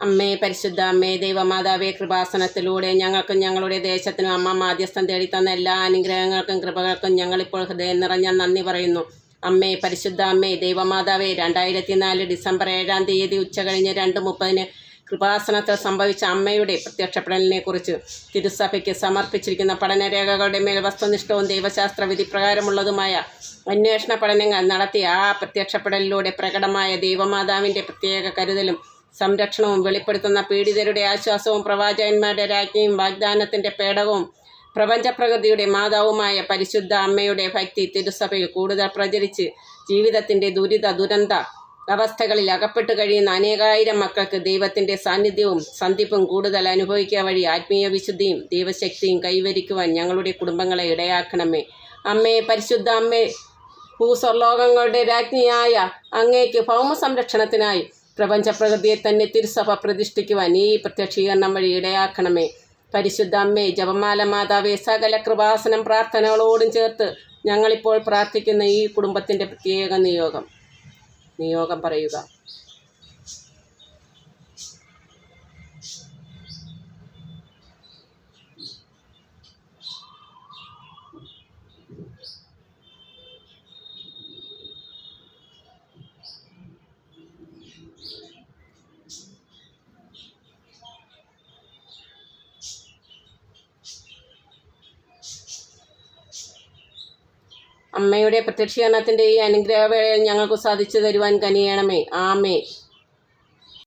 അമ്മേ പരിശുദ്ധ അമ്മേ ദൈവമാതാവേ, കൃപാസനത്തിലൂടെ ഞങ്ങൾക്കും ഞങ്ങളുടെ ദേശത്തിനും അമ്മ മാധ്യസ്ഥം തേടിത്തന്ന എല്ലാ അനുഗ്രഹങ്ങൾക്കും കൃപകൾക്കും ഞങ്ങളിപ്പോൾ ഹൃദയം നിറഞ്ഞ നന്ദി പറയുന്നു. അമ്മേ പരിശുദ്ധ അമ്മേ ദൈവമാതാവേ, 2004 ഡിസംബർ 7-ാം തീയതി ഉച്ചകഴിഞ്ഞ് 2:30 കൃപാസനത്തിൽ സംഭവിച്ച അമ്മയുടെ പ്രത്യക്ഷപ്പെടലിനെ കുറിച്ച് തിരുസഭയ്ക്ക് സമർപ്പിച്ചിരിക്കുന്ന പഠനരേഖകളുടെ മേൽ വസ്തുനിഷ്ഠവും ദൈവശാസ്ത്ര വിധിപ്രകാരമുള്ളതുമായ അന്വേഷണ പഠനങ്ങൾ നടത്തിയ ആ പ്രത്യക്ഷപ്പെടലിലൂടെ പ്രകടമായ ദൈവമാതാവിൻ്റെ പ്രത്യേക കരുതലും സംരക്ഷണവും വെളിപ്പെടുത്തുന്ന പീഡിതരുടെ ആശ്വാസവും പ്രവാചകന്മാരുടെ രാജ്ഞിയും വാഗ്ദാനത്തിൻ്റെ പേടകവും പ്രപഞ്ചപ്രകൃതിയുടെ മാതാവുമായ പരിശുദ്ധ അമ്മയുടെ ഭക്തി തിരുസഭയിൽ കൂടുതൽ പ്രചരിച്ച് ജീവിതത്തിൻ്റെ ദുരന്ത അവസ്ഥകളിൽ അകപ്പെട്ടു കഴിയുന്ന അനേകായിരം മക്കൾക്ക് ദൈവത്തിൻ്റെ സാന്നിധ്യവും സന്ധിപ്പും കൂടുതൽ അനുഭവിക്കുക വഴി ആത്മീയ വിശുദ്ധിയും ദൈവശക്തിയും കൈവരിക്കുവാൻ ഞങ്ങളുടെ കുടുംബങ്ങളെ ഇടയാക്കണമേ. അമ്മേ പരിശുദ്ധ അമ്മേ, ഭൂസ്വർലോകങ്ങളുടെ രാജ്ഞിയായ അങ്ങേക്ക് ഭൗമ സംരക്ഷണത്തിനായി പ്രപഞ്ചപ്രകൃതിയെ തന്നെ തിരുസഭ പ്രതിഷ്ഠിക്കുവാൻ ഈ പ്രത്യക്ഷീകരണം വഴി ഇടയാക്കണമേ. പരിശുദ്ധ അമ്മേ, ജപമാല മാതാവേ, സകല കൃപാസനം പ്രാർത്ഥനകളോടും ചേർത്ത് ഞങ്ങളിപ്പോൾ പ്രാർത്ഥിക്കുന്ന ഈ കുടുംബത്തിൻ്റെ പ്രത്യേക നിയോഗം പറയുക. അമ്മയുടെ പ്രത്യക്ഷീകരണത്തിൻ്റെ ഈ അനുഗ്രഹവേളയിൽ ഞങ്ങൾക്ക് സാധിച്ചു തരുവാൻ കനിയണമേ. ആമേ.